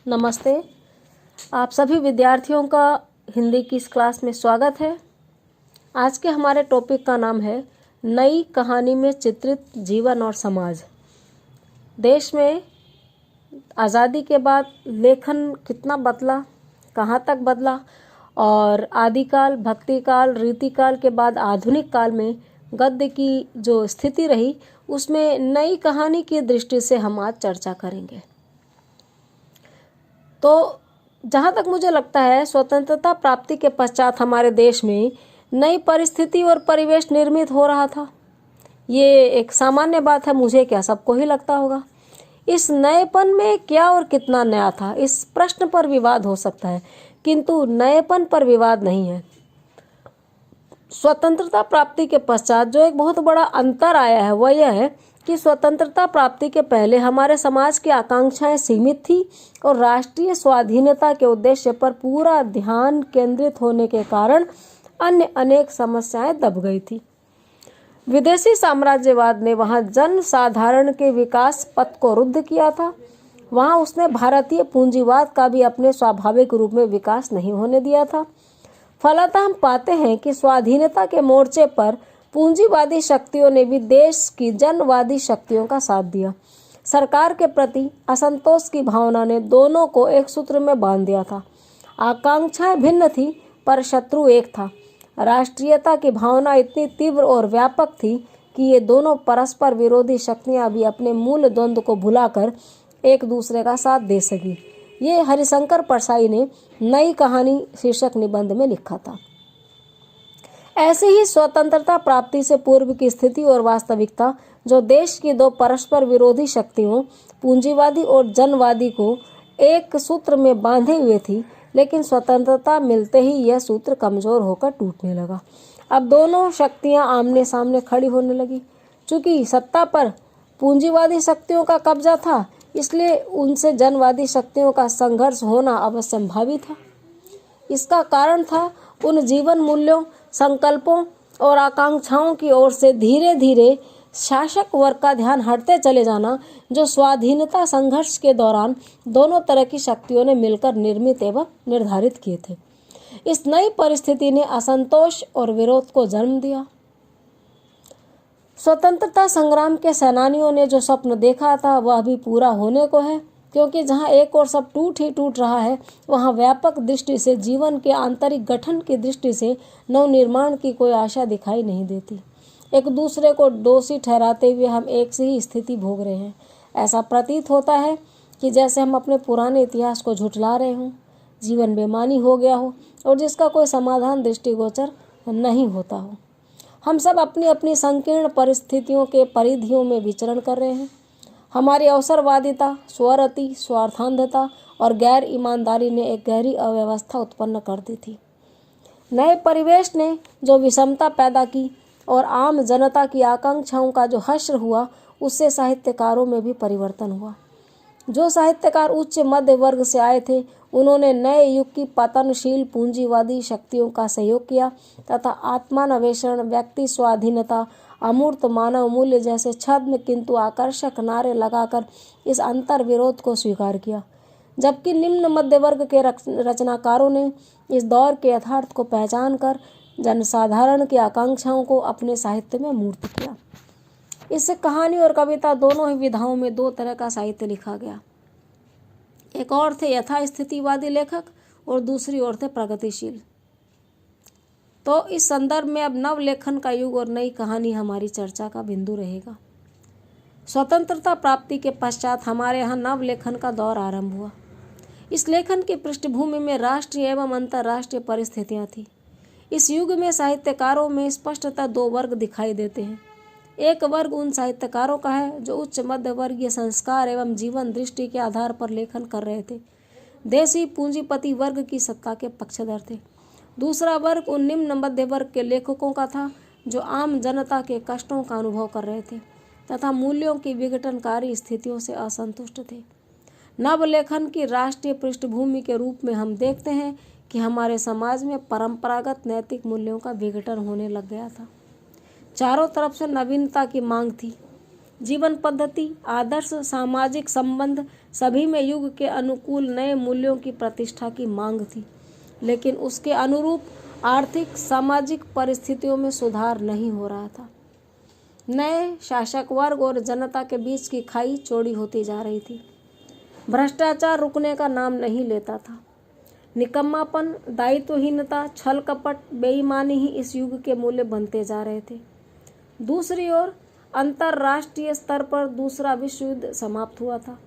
नमस्ते। आप सभी विद्यार्थियों का हिंदी की इस क्लास में स्वागत है। आज के हमारे टॉपिक का नाम है नई कहानी में चित्रित जीवन और समाज। देश में आज़ादी के बाद लेखन कितना बदला, कहाँ तक बदला और आदिकाल, भक्तिकाल, रीतिकाल के बाद आधुनिक काल में गद्य की जो स्थिति रही उसमें नई कहानी की दृष्टि से हम आज चर्चा करेंगे। तो जहाँ तक मुझे लगता है स्वतंत्रता प्राप्ति के पश्चात हमारे देश में नई परिस्थिति और परिवेश निर्मित हो रहा था। ये एक सामान्य बात है, मुझे क्या सबको ही लगता होगा। इस नएपन में क्या और कितना नया था, इस प्रश्न पर विवाद हो सकता है, किंतु नएपन पर विवाद नहीं है। स्वतंत्रता प्राप्ति के पश्चात जो एक बहुत बड़ा अंतर आया है वह यह है कि स्वतंत्रता प्राप्ति के पहले हमारे समाज की आकांक्षाएं सीमित थी और राष्ट्रीय स्वाधीनता के उद्देश्य पर पूरा ध्यान केंद्रित होने के कारण अन्य अनेक समस्याएं दब गई थी। विदेशी साम्राज्यवाद ने वहां जन साधारण के विकास पथ को रुद्ध किया था। वहां उसने भारतीय पूंजीवाद का भी अपने स्वाभाविक रूप में विकास नहीं होने दिया था। फलतः हम पाते हैं कि स्वाधीनता के मोर्चे पर पूंजीवादी शक्तियों ने भी देश की जनवादी शक्तियों का साथ दिया। सरकार के प्रति असंतोष की भावना ने दोनों को एक सूत्र में बांध दिया था। आकांक्षाएं भिन्न थी पर शत्रु एक था। राष्ट्रीयता की भावना इतनी तीव्र और व्यापक थी कि ये दोनों परस्पर विरोधी शक्तियां भी अपने मूल द्वंद्व को भुलाकर एक दूसरे का साथ दे सकी। ये हरिशंकर परसाई ने नई कहानी शीर्षक निबंध में लिखा था। ऐसे ही स्वतंत्रता प्राप्ति से पूर्व की स्थिति और वास्तविकता जो देश की दो परस्पर विरोधी शक्तियों पूंजीवादी और जनवादी को एक सूत्र में बांधे हुए थी, लेकिन स्वतंत्रता मिलते ही यह सूत्र कमजोर होकर टूटने लगा। अब दोनों शक्तियां आमने सामने खड़ी होने लगी। चूंकि सत्ता पर पूंजीवादी शक्तियों का कब्जा था, इसलिए उनसे जनवादी शक्तियों का संघर्ष होना अवश्यंभावी था। इसका कारण था उन जीवन मूल्यों, संकल्पों और आकांक्षाओं की ओर से धीरे धीरे शासक वर्ग का ध्यान हटते चले जाना, जो स्वाधीनता संघर्ष के दौरान दोनों तरह की शक्तियों ने मिलकर निर्मित एवं निर्धारित किए थे। इस नई परिस्थिति ने असंतोष और विरोध को जन्म दिया। स्वतंत्रता संग्राम के सेनानियों ने जो स्वप्न देखा था वह अभी पूरा होने को है, क्योंकि जहां एक और सब टूट ही टूट रहा है, वहां व्यापक दृष्टि से जीवन के आंतरिक गठन की दृष्टि से नवनिर्माण की कोई आशा दिखाई नहीं देती। एक दूसरे को दोषी ठहराते हुए हम एक से ही स्थिति भोग रहे हैं। ऐसा प्रतीत होता है कि जैसे हम अपने पुराने इतिहास को झुठला रहे हों, जीवन बेमानी हो गया हो और जिसका कोई समाधान दृष्टिगोचर नहीं होता हो। हम सब अपनी अपनी संकीर्ण परिस्थितियों के परिधियों में विचरण कर रहे हैं। हमारी अवसरवादिता, स्वरति, स्वार्थांधता और गैर ईमानदारी ने एक गहरी अव्यवस्था उत्पन्न कर दी थी। नए परिवेश ने जो विषमता पैदा की और आम जनता की आकांक्षाओं का जो हश्र हुआ, उससे साहित्यकारों में भी परिवर्तन हुआ। जो साहित्यकार उच्च मध्य वर्ग से आए थे, उन्होंने नए युग की पतनशील पूंजीवादी शक्तियों का सहयोग किया तथा आत्मान्वेषण, व्यक्ति स्वाधीनता, अमूर्त मानव मूल्य जैसे छद्म किंतु आकर्षक नारे लगाकर इस अंतर विरोध को स्वीकार किया। जबकि निम्न मध्य वर्ग के रचनाकारों ने इस दौर के यथार्थ को पहचान कर जनसाधारण की आकांक्षाओं को अपने साहित्य में मूर्त किया। इससे कहानी और कविता दोनों ही विधाओं में दो तरह का साहित्य लिखा गया। एक और थे यथास्थितिवादी लेखक और दूसरी ओर थे प्रगतिशील। तो इस संदर्भ में अब नव लेखन का युग और नई कहानी हमारी चर्चा का बिंदु रहेगा। स्वतंत्रता प्राप्ति के पश्चात हमारे यहाँ नव लेखन का दौर आरंभ हुआ। इस लेखन की पृष्ठभूमि में राष्ट्रीय एवं अंतर्राष्ट्रीय परिस्थितियाँ थी। इस युग में साहित्यकारों में स्पष्टतः दो वर्ग दिखाई देते हैं। एक वर्ग उन साहित्यकारों का है जो उच्च मध्य वर्गीय संस्कार एवं जीवन दृष्टि के आधार पर लेखन कर रहे थे, देशी पूंजीपति वर्ग की सत्ता के पक्षधर थे। दूसरा वर्ग उन निम्न मध्य वर्ग के लेखकों का था जो आम जनता के कष्टों का अनुभव कर रहे थे तथा मूल्यों की विघटनकारी स्थितियों से असंतुष्ट थे। नवलेखन की राष्ट्रीय पृष्ठभूमि के रूप में हम देखते हैं कि हमारे समाज में परंपरागत नैतिक मूल्यों का विघटन होने लग गया था। चारों तरफ से नवीनता की मांग थी। जीवन पद्धति, आदर्श, सामाजिक संबंध, सभी में युग के अनुकूल नए मूल्यों की प्रतिष्ठा की मांग थी, लेकिन उसके अनुरूप आर्थिक सामाजिक परिस्थितियों में सुधार नहीं हो रहा था। नए शासक वर्ग और जनता के बीच की खाई चौड़ी होती जा रही थी। भ्रष्टाचार रुकने का नाम नहीं लेता था। निकम्मापन, दायित्वहीनता, छल कपट, बेईमानी ही इस युग के मूल्य बनते जा रहे थे। दूसरी ओर अंतर्राष्ट्रीय स्तर पर दूसरा विश्व युद्ध समाप्त हुआ था।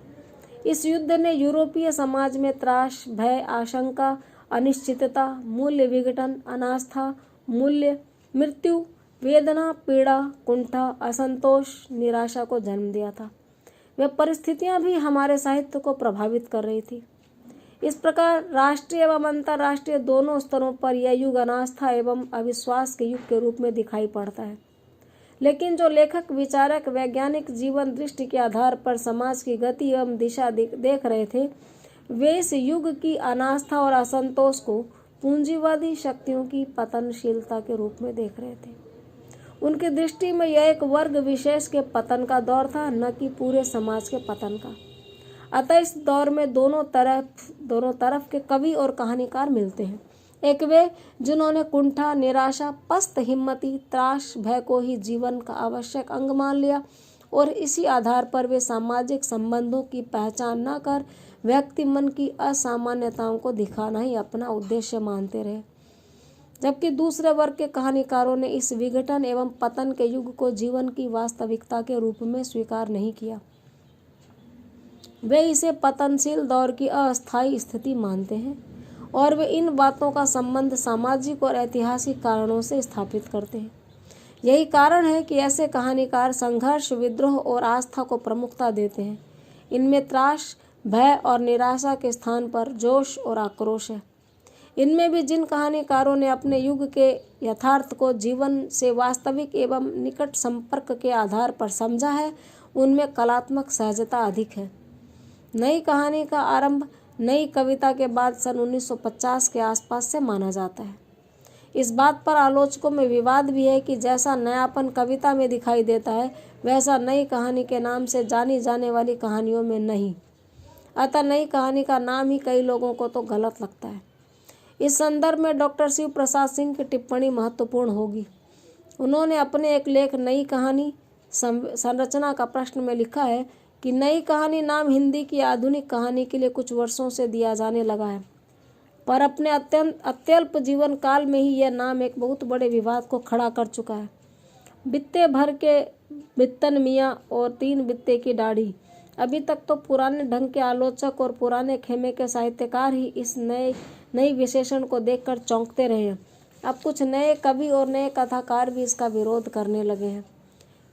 इस युद्ध ने यूरोपीय समाज में त्रास, भय, आशंका, अनिश्चितता, मूल्य विघटन, अनास्था, मूल्य, मृत्यु, वेदना, पीड़ा, कुंठा, असंतोष, निराशा को जन्म दिया था। वे परिस्थितियां भी हमारे साहित्य को प्रभावित कर रही थी। इस प्रकार राष्ट्रीय एवं अंतर्राष्ट्रीय दोनों स्तरों पर यह युग अनास्था एवं अविश्वास के युग के रूप में दिखाई पड़ता है। लेकिन जो लेखक, विचारक, वैज्ञानिक जीवन दृष्टि के आधार पर समाज की गति एवं दिशा देख रहे थे, वे इस युग की अनास्था और असंतोष को पूंजीवादी शक्तियों की पतनशीलता के रूप में देख रहे थे। उनकी दृष्टि में यह एक वर्ग विशेष के पतन का दौर था, न कि पूरे समाज के पतन का। अतः इस दौर में दोनों तरफ के कवि और कहानीकार मिलते हैं। एक वे जिन्होंने कुंठा, निराशा, पस्त हिम्मती, त्रास, भय को ही जीवन का आवश्यक अंग मान लिया और इसी आधार पर वे सामाजिक संबंधों की पहचान न कर व्यक्ति मन की असामान्यताओं को दिखाना ही अपना उद्देश्य मानते रहे। जबकि दूसरे वर्ग के कहानीकारों ने इस विघटन एवं पतन के युग को जीवन की वास्तविकता के रूप में स्वीकार नहीं किया। वे इसे पतनशील दौर की अस्थायी स्थिति मानते हैं और वे इन बातों का संबंध सामाजिक और ऐतिहासिक कारणों से स्थापित करते हैं। यही कारण है कि ऐसे कहानीकार संघर्ष, विद्रोह और आस्था को प्रमुखता देते हैं। इनमें त्रास, भय और निराशा के स्थान पर जोश और आक्रोश है। इनमें भी जिन कहानीकारों ने अपने युग के यथार्थ को जीवन से वास्तविक एवं निकट संपर्क के आधार पर समझा है, उनमें कलात्मक सहजता अधिक है। नई कहानी का आरंभ नई कविता के बाद सन 1950 के आसपास से माना जाता है। इस बात पर आलोचकों में विवाद भी है कि जैसा नयापन कविता में दिखाई देता है, वैसा नई कहानी के नाम से जानी जाने वाली कहानियों में नहीं। अतः नई कहानी का नाम ही कई लोगों को तो गलत लगता है। इस संदर्भ में डॉक्टर शिव प्रसाद सिंह की टिप्पणी महत्वपूर्ण होगी। उन्होंने अपने एक लेख नई कहानी संरचना का प्रश्न में लिखा है कि नई कहानी नाम हिंदी की आधुनिक कहानी के लिए कुछ वर्षों से दिया जाने लगा है, पर अपने अत्यल्प जीवन काल में ही यह नाम एक बहुत बड़े विवाद को खड़ा कर चुका है। बित्ते भर के बित्तन मियाँ और 3 बित्ते की दाढ़ी। अभी तक तो पुराने ढंग के आलोचक और पुराने खेमे के साहित्यकार ही इस नई विशेषण को देखकर चौंकते रहे हैं। अब कुछ नए कवि और नए कथाकार भी इसका विरोध करने लगे हैं।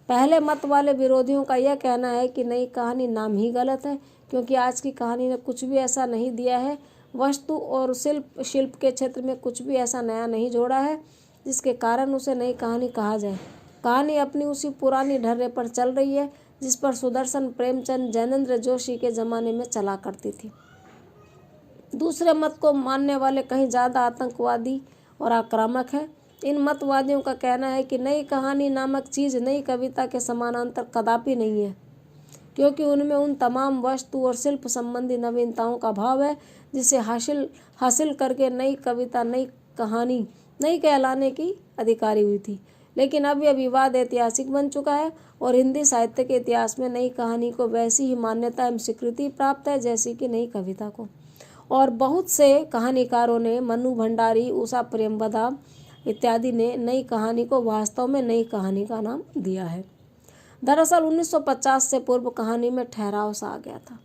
पहले मत वाले विरोधियों का यह कहना है कि नई कहानी नाम ही गलत है, क्योंकि आज की कहानी ने कुछ भी ऐसा नहीं दिया है, वस्तु और शिल्प के क्षेत्र में कुछ भी ऐसा नया नहीं जोड़ा है जिसके कारण उसे नई कहानी कहा जाए। कहानी अपनी उसी पुरानी ढर्रे पर चल रही है जिस पर सुदर्शन, प्रेमचंद, जैनेन्द्र जोशी के ज़माने में चला करती थी। दूसरे मत को मानने वाले कहीं ज़्यादा आतंकवादी और आक्रामक हैं। इन मतवादियों का कहना है कि नई कहानी नामक चीज़ नई कविता के समानांतर कदापि नहीं है, क्योंकि उनमें उन तमाम वस्तु और शिल्प संबंधी नवीनताओं का भाव है जिसे हासिल करके नई कविता, नई कहानी, नई कहलाने की अधिकारी हुई थी। लेकिन अब यह विवाद ऐतिहासिक बन चुका है और हिंदी साहित्य के इतिहास में नई कहानी को वैसी ही मान्यता एवं स्वीकृति प्राप्त है जैसी कि नई कविता को। और बहुत से कहानीकारों ने, मनु भंडारी, उषा प्रेमवदा इत्यादि ने नई कहानी को वास्तव में नई कहानी का नाम दिया है। दरअसल 1950 से पूर्व कहानी में ठहराव सा आ गया था।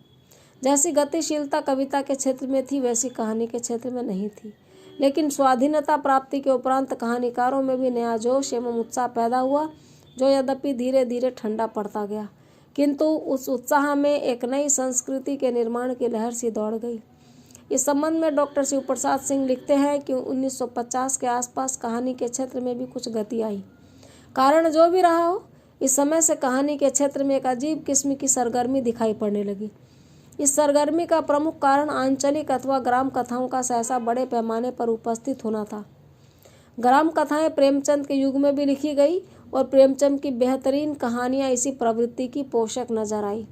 जैसी गतिशीलता कविता के क्षेत्र में थी, वैसी कहानी के क्षेत्र में नहीं थी। लेकिन स्वाधीनता प्राप्ति के उपरांत कहानीकारों में भी नया जोश एवं उत्साह पैदा हुआ, जो यद्यपि धीरे धीरे ठंडा पड़ता गया, किंतु उस उत्साह में एक नई संस्कृति के निर्माण की लहर सी दौड़ गई। इस संबंध में डॉक्टर शिव प्रसाद सिंह लिखते हैं कि 1950 के आसपास कहानी के क्षेत्र में भी कुछ गति आई। कारण जो भी रहा हो, इस समय से कहानी के क्षेत्र में एक अजीब किस्म की सरगर्मी दिखाई पड़ने लगी। इस सरगर्मी का प्रमुख कारण आंचलिक अथवा ग्राम कथाओं का सहसा बड़े पैमाने पर उपस्थित होना था। ग्राम कथाएं प्रेमचंद के युग में भी लिखी गई और प्रेमचंद की बेहतरीन कहानियां इसी प्रवृत्ति की पोषक नजर आई।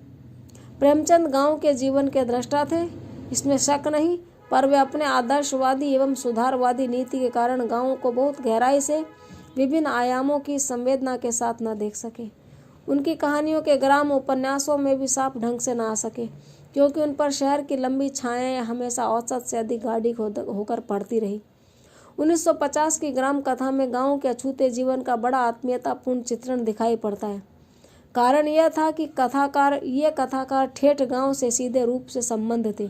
प्रेमचंद गांव के जीवन के दृष्टा थे, इसमें शक नहीं, पर वे अपने आदर्शवादी एवं सुधारवादी नीति के कारण गांव को बहुत गहराई से विभिन्न आयामों की संवेदना के साथ न देख सके। उनकी कहानियों के ग्राम उपन्यासों में भी साफ ढंग से न आ सके, क्योंकि उन पर शहर की लंबी छायाएं हमेशा औसत से अधिक गाढ़ी होकर पड़ती रही। 1950 की ग्राम कथा में गांव के अछूते जीवन का बड़ा आत्मीयतापूर्ण चित्रण दिखाई पड़ता है। कारण यह था कि कथाकार ठेठ गांव से सीधे रूप से संबंध थे।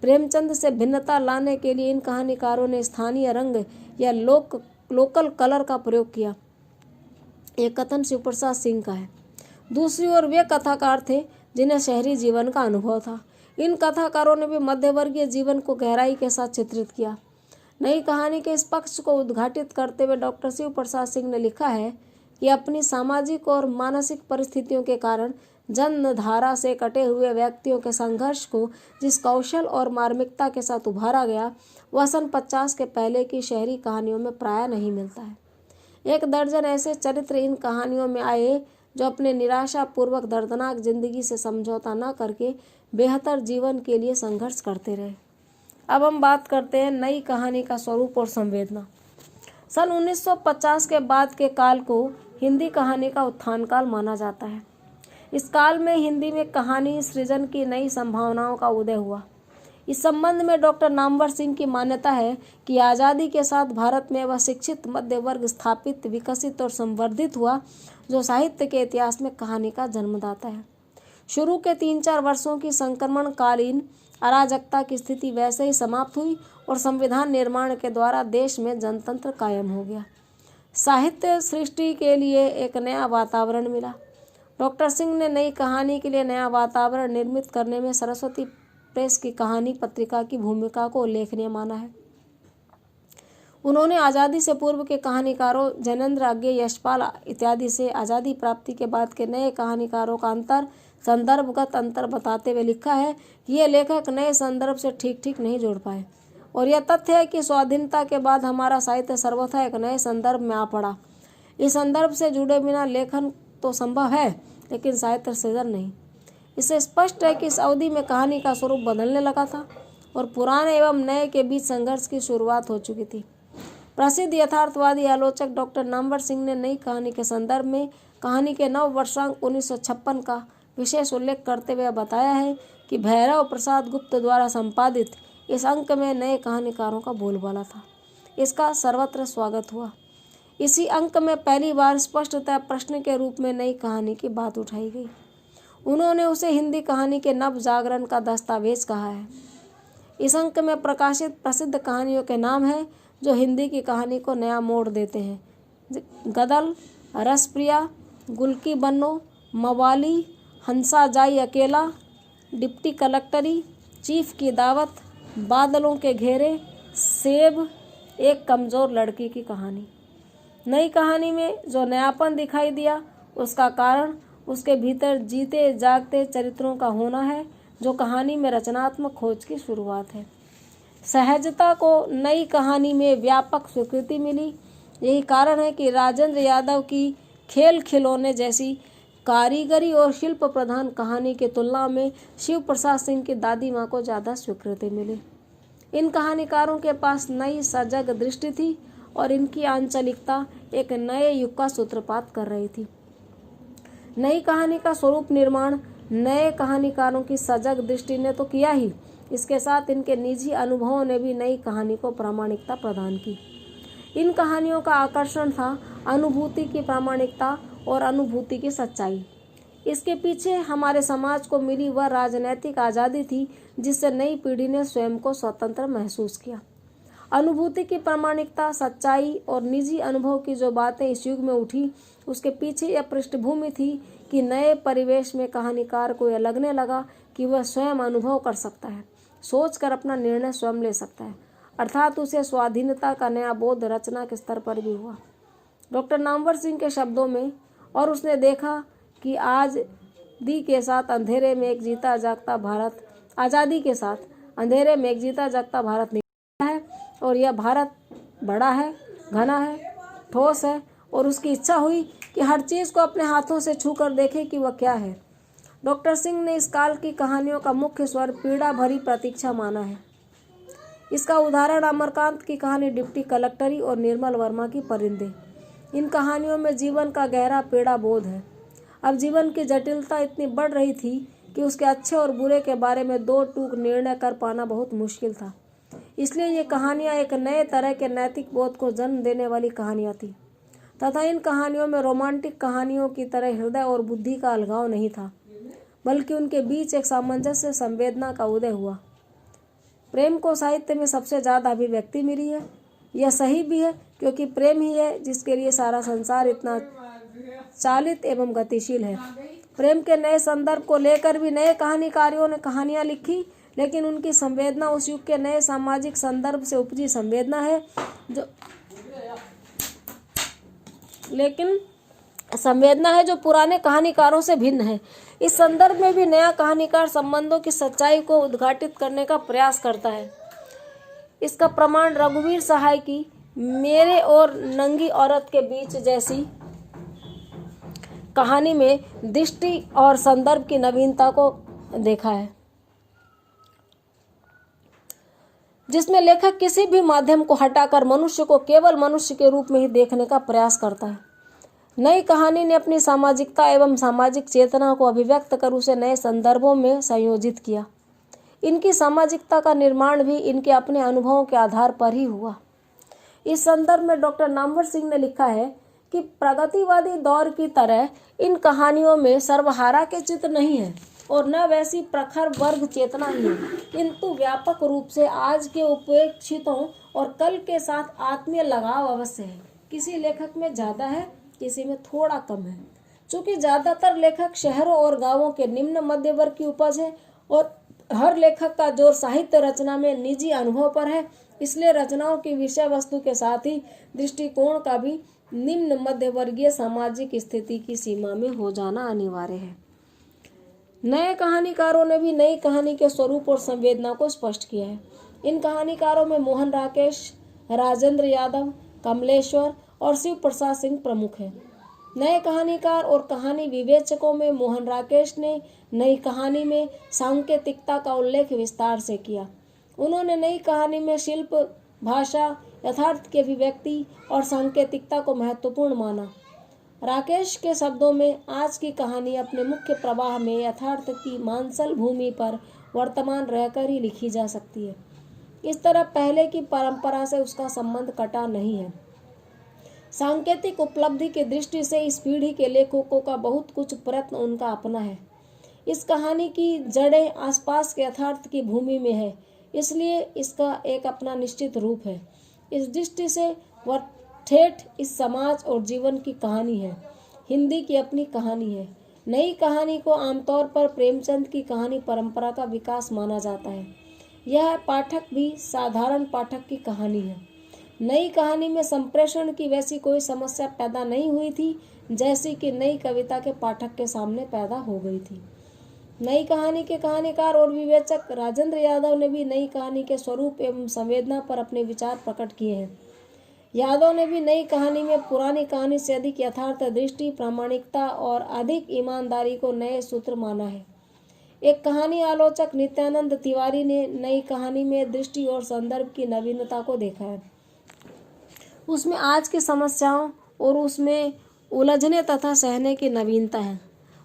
प्रेमचंद से भिन्नता लाने के लिए इन कहानीकारों ने स्थानीय रंग या लोकल कलर का प्रयोग किया। एक कथन शिवप्रसाद सिंह का है। दूसरी ओर वे कथाकार थे जिन्हें शहरी जीवन का अनुभव था। इन कथाकारों ने भी मध्यवर्गीय जीवन को गहराई के साथ चित्रित किया। नई कहानी के इस पक्ष को उद्घाटित करते हुए डॉक्टर शिवप्रसाद सिंह ने लिखा है कि अपनी सामाजिक और मानसिक परिस्थितियों के कारण जनधारा से कटे हुए व्यक्तियों के संघर्ष को जिस कौशल और मार्मिकता के साथ उभारा गया, वह सन 50 के पहले की शहरी कहानियों में प्रायः नहीं मिलता है। 1 दर्जन ऐसे चरित्र इन कहानियों में आए जो अपने निराशापूर्वक दर्दनाक जिंदगी से समझौता न करके बेहतर जीवन के लिए संघर्ष करते रहे। अब हम बात करते हैं नई कहानी का स्वरूप और संवेदना। सन 1950 के बाद के काल को हिंदी कहानी का उत्थान काल माना जाता है। इस काल में हिंदी में कहानी सृजन की नई संभावनाओं का उदय हुआ। इस संबंध में डॉक्टर नामवर सिंह की मान्यता है कि आज़ादी के साथ भारत में वह शिक्षित मध्य वर्ग स्थापित, विकसित और संवर्धित हुआ जो साहित्य के इतिहास में कहानी का जन्मदाता है। शुरू के 3-4 वर्षों की संक्रमणकालीन अराजकता की स्थिति वैसे ही समाप्त हुई और संविधान निर्माण के द्वारा देश में जनतंत्र कायम हो गया। साहित्य सृष्टि के लिए एक नया वातावरण मिला। डॉक्टर सिंह ने नई कहानी के लिए नया वातावरण निर्मित करने में सरस्वती प्रेस की कहानी पत्रिका की भूमिका को उल्लेखनीय माना है। उन्होंने आज़ादी से पूर्व के कहानीकारों जैनेन्द्र अज्ञे, यशपाल इत्यादि से आज़ादी प्राप्ति के बाद के नए कहानीकारों का संदर्भगत अंतर बताते हुए लिखा है कि ये लेखक नए संदर्भ से ठीक नहीं जोड़ पाए, और यह तथ्य है कि स्वाधीनता के बाद हमारा साहित्य सर्वथा एक नए संदर्भ में आ पड़ा। इस संदर्भ से जुड़े बिना लेखन तो संभव है, लेकिन साहित्य सृजन नहीं। इससे स्पष्ट है कि इस अवधि में कहानी का स्वरूप बदलने लगा था और पुराने एवं नए के बीच संघर्ष की शुरुआत हो चुकी थी। प्रसिद्ध यथार्थवादी आलोचक डॉक्टर नामवर सिंह ने नई कहानी के संदर्भ में कहानी के 9 वर्षांक 1956 का विशेष उल्लेख करते हुए बताया है कि भैरव प्रसाद गुप्त द्वारा संपादित इस अंक में नए कहानीकारों का बोलबाला था। इसका सर्वत्र स्वागत हुआ। इसी अंक में पहली बार स्पष्टतः प्रश्न के रूप में नई कहानी की बात उठाई गई। उन्होंने उसे हिंदी कहानी के नव जागरण का दस्तावेज कहा है। इस अंक में प्रकाशित प्रसिद्ध कहानियों के नाम हैं जो हिंदी की कहानी को नया मोड़ देते हैं। गदल, रसप्रिया, गुलकी बन्नो, मवाली, हंसा जाई अकेला, डिप्टी कलेक्टरी, चीफ की दावत, बादलों के घेरे, सेब, एक कमज़ोर लड़की की कहानी। नई कहानी में जो नयापन दिखाई दिया उसका कारण उसके भीतर जीते जागते चरित्रों का होना है, जो कहानी में रचनात्मक खोज की शुरुआत है। सहजता को नई कहानी में व्यापक स्वीकृति मिली। यही कारण है कि राजेंद्र यादव की खेल खिलौने जैसी कारीगरी और शिल्प प्रधान कहानी की तुलना में शिव प्रसाद सिंह की दादी माँ को ज़्यादा स्वीकृति मिली। इन कहानीकारों के पास नई सजग दृष्टि थी और इनकी आंचलिकता एक नए युग का सूत्रपात कर रही थी। नई कहानी का स्वरूप निर्माण नए कहानीकारों की सजग दृष्टि ने तो किया ही, इसके साथ इनके निजी अनुभवों ने भी नई कहानी को प्रामाणिकता प्रदान की। इन कहानियों का आकर्षण था अनुभूति की प्रामाणिकता और अनुभूति की सच्चाई। इसके पीछे हमारे समाज को मिली वह राजनैतिक आज़ादी थी जिससे नई पीढ़ी ने स्वयं को स्वतंत्र महसूस किया। अनुभूति की प्रामाणिकता, सच्चाई और निजी अनुभव की जो बातें इस युग में उठी, उसके पीछे यह पृष्ठभूमि थी कि नए परिवेश में कहानीकार को यह लगने लगा कि वह स्वयं अनुभव कर सकता है, सोचकर अपना निर्णय स्वयं ले सकता है, अर्थात उसे स्वाधीनता का नया बोध रचना के स्तर पर भी हुआ। डॉक्टर नामवर सिंह के शब्दों में, और उसने देखा कि आज़ादी के साथ अंधेरे में एक जीता जागता भारत निकला है, और यह भारत बड़ा है, घना है, ठोस है, और उसकी इच्छा हुई कि हर चीज़ को अपने हाथों से छूकर देखे कि वह क्या है। डॉक्टर सिंह ने इस काल की कहानियों का मुख्य स्वर पीड़ा भरी प्रतीक्षा माना है। इसका उदाहरण अमरकांत की कहानी डिप्टी कलेक्टरी और निर्मल वर्मा की परिंदे। इन कहानियों में जीवन का गहरा पीड़ा बोध है। अब जीवन की जटिलता इतनी बढ़ रही थी कि उसके अच्छे और बुरे के बारे में दो टूक निर्णय कर पाना बहुत मुश्किल था। इसलिए ये कहानियाँ एक नए तरह के नैतिक बोध को जन्म देने वाली कहानियाँ थी तथा इन कहानियों में रोमांटिक कहानियों की तरह हृदय और बुद्धि का अलगाव नहीं था, बल्कि उनके बीच एक सामंजस्य संवेदना का उदय हुआ। प्रेम को साहित्य में सबसे ज़्यादा अभिव्यक्ति मिली है। यह सही भी है, क्योंकि प्रेम ही है जिसके लिए सारा संसार इतना चालित एवं गतिशील है। प्रेम के नए संदर्भ को लेकर भी नए कहानीकारों ने कहानियाँ लिखी, लेकिन उनकी संवेदना उस युग के नए सामाजिक संदर्भ से उपजी संवेदना है जो पुराने कहानीकारों से भिन्न है। इस संदर्भ में भी नया कहानीकार संबंधों की सच्चाई को उद्घाटित करने का प्रयास करता है। इसका प्रमाण रघुवीर सहाय की मेरे और नंगी औरत के बीच जैसी कहानी में दृष्टि और संदर्भ की नवीनता को देखा है, जिसमें लेखक किसी भी माध्यम को हटाकर मनुष्य को केवल मनुष्य के रूप में ही देखने का प्रयास करता है। नई कहानी ने अपनी सामाजिकता एवं सामाजिक चेतना को अभिव्यक्त कर उसे नए संदर्भों में संयोजित किया। इनकी सामाजिकता का निर्माण भी इनके अपने अनुभवों के आधार पर ही हुआ। इस संदर्भ में डॉक्टर नामवर सिंह ने लिखा है कि प्रगतिवादी दौर की तरह इन कहानियों में सर्वहारा के चित्र नहीं है और न वैसी प्रखर वर्ग चेतना ही है, किंतु व्यापक रूप से आज के उपेक्षितों और कल के साथ आत्मीय लगाव अवश्य है। किसी लेखक में ज़्यादा है, किसी में थोड़ा कम है। चूँकि ज़्यादातर लेखक शहरों और गांवों के निम्न मध्य वर्ग की उपज है और हर लेखक का जोर साहित्य रचना में निजी अनुभव पर है, इसलिए रचनाओं की विषय वस्तु के साथ ही दृष्टिकोण का भी निम्न मध्यवर्गीय सामाजिक स्थिति की सीमा में हो जाना अनिवार्य है। नए कहानीकारों ने भी नई कहानी के स्वरूप और संवेदना को स्पष्ट किया है। इन कहानीकारों में मोहन राकेश, राजेंद्र यादव, कमलेश्वर और शिव प्रसाद सिंह प्रमुख हैं। नए कहानीकार और कहानी विवेचकों में मोहन राकेश ने नई कहानी में सांकेतिकता का उल्लेख विस्तार से किया। उन्होंने नई कहानी में शिल्प, भाषा, यथार्थ की अभिव्यक्ति और सांकेतिकता को महत्वपूर्ण माना। राकेश के शब्दों में आज की कहानी अपने मुख्य प्रवाह में यथार्थ की मांसल भूमि पर वर्तमान रहकर ही लिखी जा सकती है। इस तरह पहले की परंपरा से उसका संबंध कटा नहीं है। सांकेतिक उपलब्धि की दृष्टि से इस पीढ़ी के लेखकों का बहुत कुछ प्रयत्न उनका अपना है। इस कहानी की जड़ें आसपास के यथार्थ की भूमि में है, इसलिए इसका एक अपना निश्चित रूप है। इस दृष्टि से वह ठेठ इस समाज और जीवन की कहानी है। हिंदी की अपनी कहानी है। नई कहानी को आमतौर पर प्रेमचंद की कहानी परंपरा का विकास माना जाता है। यह पाठक भी साधारण पाठक की कहानी है। नई कहानी में संप्रेषण की वैसी कोई समस्या पैदा नहीं हुई थी जैसी कि नई कविता के पाठक के सामने पैदा हो गई थी। नई कहानी के कहानीकार और विवेचक राजेंद्र यादव ने भी नई कहानी के स्वरूप एवं संवेदना पर अपने विचार प्रकट किए हैं। यादव ने भी नई कहानी में पुरानी कहानी से अधिक यथार्थ दृष्टि, प्रामाणिकता और अधिक ईमानदारी को नए सूत्र माना है। एक कहानी आलोचक नित्यानंद तिवारी ने नई कहानी में दृष्टि और संदर्भ की नवीनता को देखा है। उसमें आज की समस्याओं और उसमें उलझने तथा सहने की नवीनता है।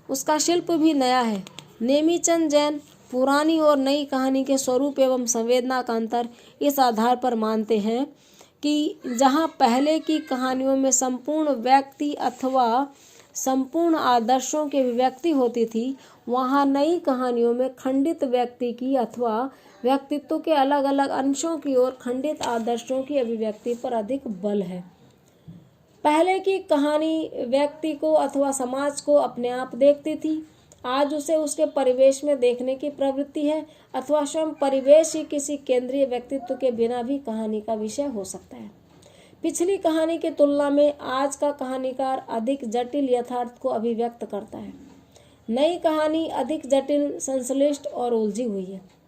उसका शिल्प भी नया है। नेमीचंद जैन पुरानी और नई कहानी के स्वरूप एवं संवेदना का अंतर इस आधार पर मानते हैं कि जहाँ पहले की कहानियों में संपूर्ण व्यक्ति अथवा संपूर्ण आदर्शों की अभिव्यक्ति होती थी, वहाँ नई कहानियों में खंडित व्यक्ति की अथवा व्यक्तित्व के अलग अलग अंशों की ओर खंडित आदर्शों की अभिव्यक्ति पर अधिक बल है। पहले की कहानी व्यक्ति को अथवा समाज को अपने आप देखती थी, आज उसे उसके परिवेश में देखने की प्रवृत्ति है, अथवा स्वयं परिवेश ही किसी केंद्रीय व्यक्तित्व के बिना भी कहानी का विषय हो सकता है। पिछली कहानी की तुलना में आज का कहानीकार अधिक जटिल यथार्थ को अभिव्यक्त करता है। नई कहानी अधिक जटिल, संश्लिष्ट और उलझी हुई है।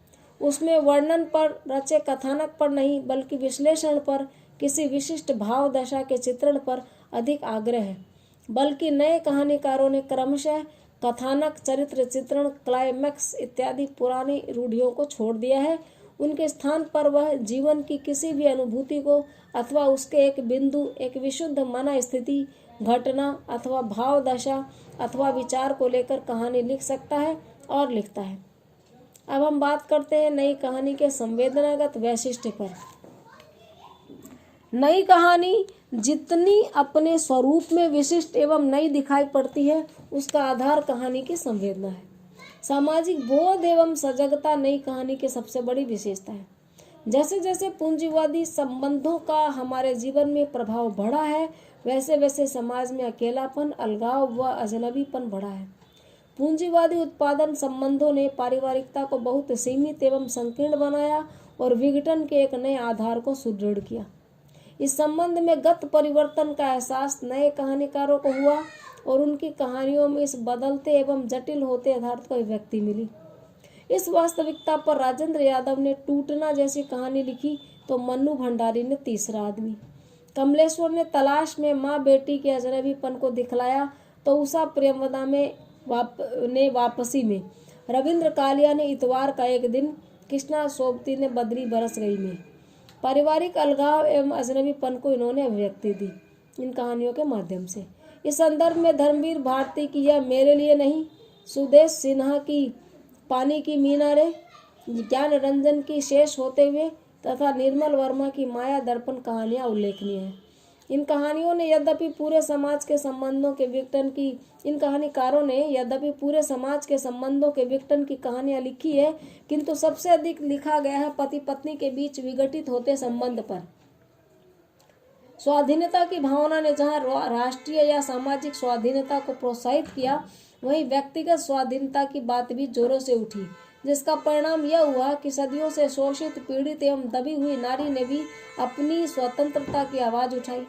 उसमें वर्णन पर, रचे कथानक पर नहीं बल्कि विश्लेषण पर, किसी विशिष्ट भाव दशा के चित्रण पर अधिक आग्रह है। बल्कि नए कहानीकारों ने क्रमशः कथानक, चरित्र चित्रण, क्लाइमैक्स इत्यादि पुरानी रूढ़ियों को छोड़ दिया है। उनके स्थान पर वह जीवन की किसी भी अनुभूति को अथवा उसके एक बिंदु, एक विशुद्ध मन स्थिति, घटना अथवा भाव दशा अथवा विचार को लेकर कहानी लिख सकता है और लिखता है। अब हम बात करते हैं नई कहानी के संवेदनागत वैशिष्ट्य पर। नई कहानी जितनी अपने स्वरूप में विशिष्ट एवं नई दिखाई पड़ती है, उसका आधार कहानी की संवेदना है। सामाजिक बोध एवं सजगता नई कहानी की सबसे बड़ी विशेषता है। जैसे जैसे पूंजीवादी संबंधों का हमारे जीवन में प्रभाव बढ़ा है, वैसे वैसे समाज में अकेलापन, अलगाव व अजनबीपन बढ़ा है। पूंजीवादी उत्पादन संबंधों ने पारिवारिकता को बहुत सीमित एवं संकीर्ण बनाया और विघटन के एक नए आधार को सुदृढ़ किया। इस संबंध में गत परिवर्तन का एहसास नए कहानीकारों को हुआ और उनकी कहानियों में इस बदलते एवं जटिल होते यथार्थ को अभिव्यक्ति मिली। इस वास्तविकता पर राजेंद्र यादव ने टूटना जैसी कहानी लिखी तो मन्नू भंडारी ने तीसरा आदमी, कमलेश्वर ने तलाश में माँ बेटी के अजनबीपन को दिखलाया तो उषा प्रेमवदा में वापसी में, रविंद्र कालिया ने इतवार का एक दिन, कृष्णा सोबती ने बदली बरस गई में पारिवारिक अलगाव एवं अजनबीपन को इन्होंने अभिव्यक्ति दी इन कहानियों के माध्यम से। इस संदर्भ में धर्मवीर भारती की यह मेरे लिए नहीं, सुदेश सिन्हा की पानी की मीना रे, ज्ञान रंजन की शेष होते हुए तथा निर्मल वर्मा की माया दर्पण कहानियां उल्लेखनीय हैं। इन कहानियों ने यद्यपि पूरे समाज के संबंधों के विघटन की इन कहानीकारों ने यद्यपि पूरे समाज के संबंधों के विघटन की कहानियां लिखी है, किंतु सबसे अधिक लिखा गया है पति पत्नी के बीच विघटित होते संबंध पर। स्वाधीनता की भावना ने जहां राष्ट्रीय या सामाजिक स्वाधीनता को प्रोत्साहित किया, वहीं व्यक्तिगत स्वाधीनता की बात भी जोरों से उठी, जिसका परिणाम यह हुआ कि सदियों से शोषित, पीड़ित एवं दबी हुई नारी ने भी अपनी स्वतंत्रता की आवाज उठाई।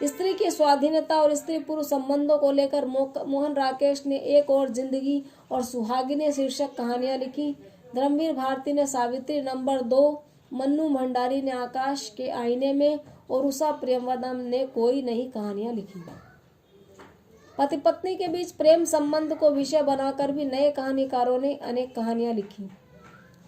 स्त्री की स्वाधीनता और स्त्री पुरुष संबंधों को लेकर मोहन राकेश ने एक और जिंदगी और सुहागिनी शीर्षक कहानियां लिखी। धर्मवीर भारती ने सावित्री नंबर 2, मन्नू भंडारी ने आकाश के आईने में और उषा प्रेमवदम ने कोई नई कहानियां लिखी। पति पत्नी के बीच प्रेम संबंध को विषय बनाकर भी नए कहानीकारों ने अनेक कहानियां लिखी।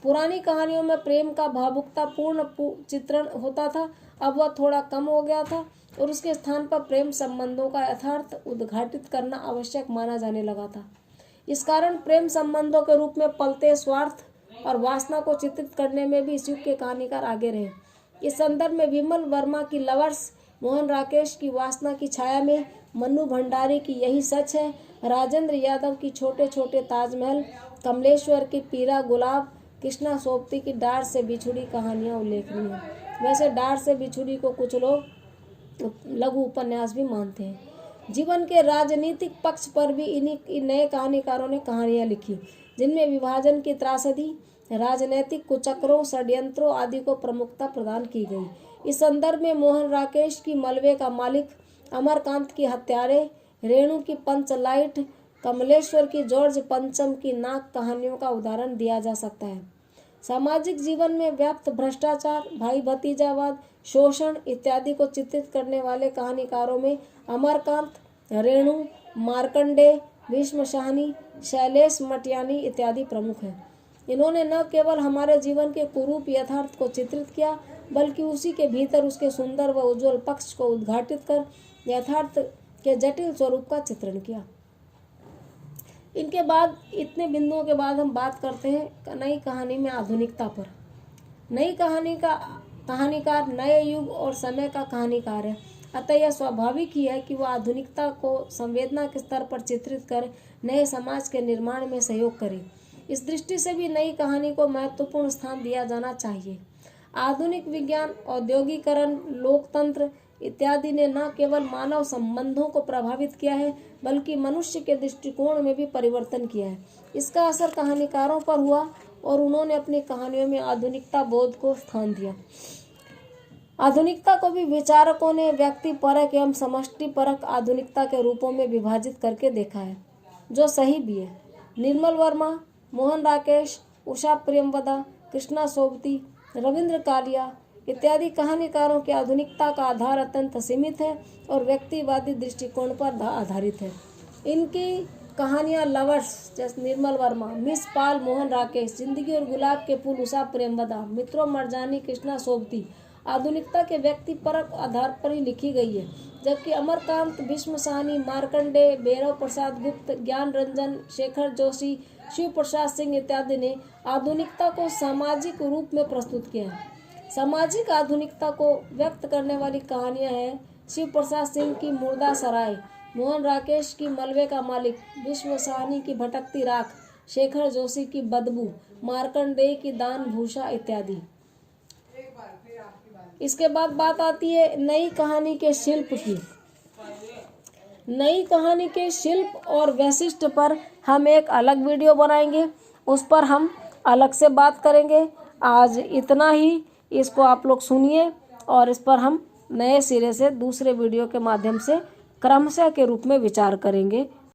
पुरानी कहानियों में प्रेम का भावुकता पूर्ण चित्रण होता था, अब वह थोड़ा कम हो गया था और उसके स्थान पर प्रेम संबंधों का यथार्थ उद्घाटित करना आवश्यक माना जाने लगा था। इस कारण प्रेम संबंधों के रूप में पलते स्वार्थ और वासना को चित्रित करने में भी इस युग के कहानीकार आगे रहे। इस संदर्भ में विमल वर्मा की लवर्स, मोहन राकेश की वासना की छाया में, मन्नू भंडारी की यही सच है, राजेंद्र यादव की छोटे छोटे ताजमहल, कमलेश्वर की पीरा गुलाब, कृष्णा सोबती की डार से बिछुड़ी कहानियां उल्लेखनीय हैं। वैसे डार से बिछुड़ी को कुछ लोग लघु उपन्यास भी मानते हैं। जीवन के राजनीतिक पक्ष पर भी इन्हीं नए कहानीकारों ने कहानियां लिखी, जिनमें विभाजन की त्रासदी, राजनीतिक कुचक्रों, षड्यंत्रों आदि को प्रमुखता प्रदान की गई। इस संदर्भ में मोहन राकेश की मलबे का मालिक, अमरकांत की हत्यारे, रेणु की पंचलाइट, कमलेश्वर की जॉर्ज पंचम की नाक कहानियों का उदाहरण दिया जा सकता है। सामाजिक जीवन में व्याप्त भ्रष्टाचार, भाई भतीजावाद, शोषण इत्यादि को चित्रित करने वाले कहानीकारों में अमरकांत, रेणु, मार्कंडे, भीष्म शाहनी, शैलेश मटियानी इत्यादि प्रमुख हैं। इन्होंने न केवल हमारे जीवन के कुरूप यथार्थ को चित्रित किया, बल्कि उसी के भीतर उसके सुंदर व उज्जवल पक्ष को उद्घाटित कर यथार्थ के जटिल स्वरूप का चित्रण किया। इनके बाद इतने बिंदुओं के बाद हम बात करते हैं नई कहानी में आधुनिकता पर। नई कहानी का कहानीकार नए युग और समय का कहानीकार है, अतः यह स्वाभाविक ही है कि वह आधुनिकता को संवेदना के स्तर पर चित्रित कर नए समाज के निर्माण में सहयोग करे। इस दृष्टि से भी नई कहानी को महत्वपूर्ण स्थान दिया जाना चाहिए। आधुनिक विज्ञान, औद्योगिकरण, लोकतंत्र इत्यादि ने न केवल मानव संबंधों को प्रभावित किया है, बल्कि मनुष्य के दृष्टिकोण में भी परिवर्तन किया है। इसका असर कहानीकारों पर हुआ और उन्होंने अपनी कहानियों में आधुनिकता बोध को स्थान दिया। आधुनिकता को भी विचारकों ने व्यक्ति परक एवं समष्टि परक आधुनिकता के रूपों में विभाजित करके देखा है, जो सही भी है। निर्मल वर्मा, मोहन राकेश, उषा प्रेमवदा, कृष्णा सोबती, रविंद्र कालिया इत्यादि कहानीकारों की आधुनिकता का आधार अत्यंत सीमित है और व्यक्तिवादी दृष्टिकोण पर आधारित है। इनकी कहानियाँ लवर्स जैसे निर्मल वर्मा, मिस पाल मोहन राकेश, जिंदगी और गुलाब के फूल उषा प्रेमवदा, मित्रों मरजानी कृष्णा सोबती आधुनिकता के व्यक्तिपरक आधार पर ही लिखी गई है, जबकि अमरकांत, भीष्म साहनी, मार्कंडेय, भैरव प्रसाद गुप्त, ज्ञान रंजन, शेखर जोशी, शिव प्रसाद सिंह इत्यादि ने आधुनिकता को सामाजिक रूप में प्रस्तुत किया है। सामाजिक आधुनिकता को व्यक्त करने वाली कहानियां हैं शिव प्रसाद सिंह की मुर्दा सराय, मोहन राकेश की मलबे का मालिक, भीष्म साहनी की भटकती राख, शेखर जोशी की बदबू, मार्कंडेय की दान भूषा इत्यादि। इसके बाद बात आती है नई कहानी के शिल्प की। नई कहानी के शिल्प और वैशिष्ट्य पर हम एक अलग वीडियो बनाएंगे, उस पर हम अलग से बात करेंगे। आज इतना ही, इसको आप लोग सुनिए और इस पर हम नए सिरे से दूसरे वीडियो के माध्यम से क्रमशः के रूप में विचार करेंगे।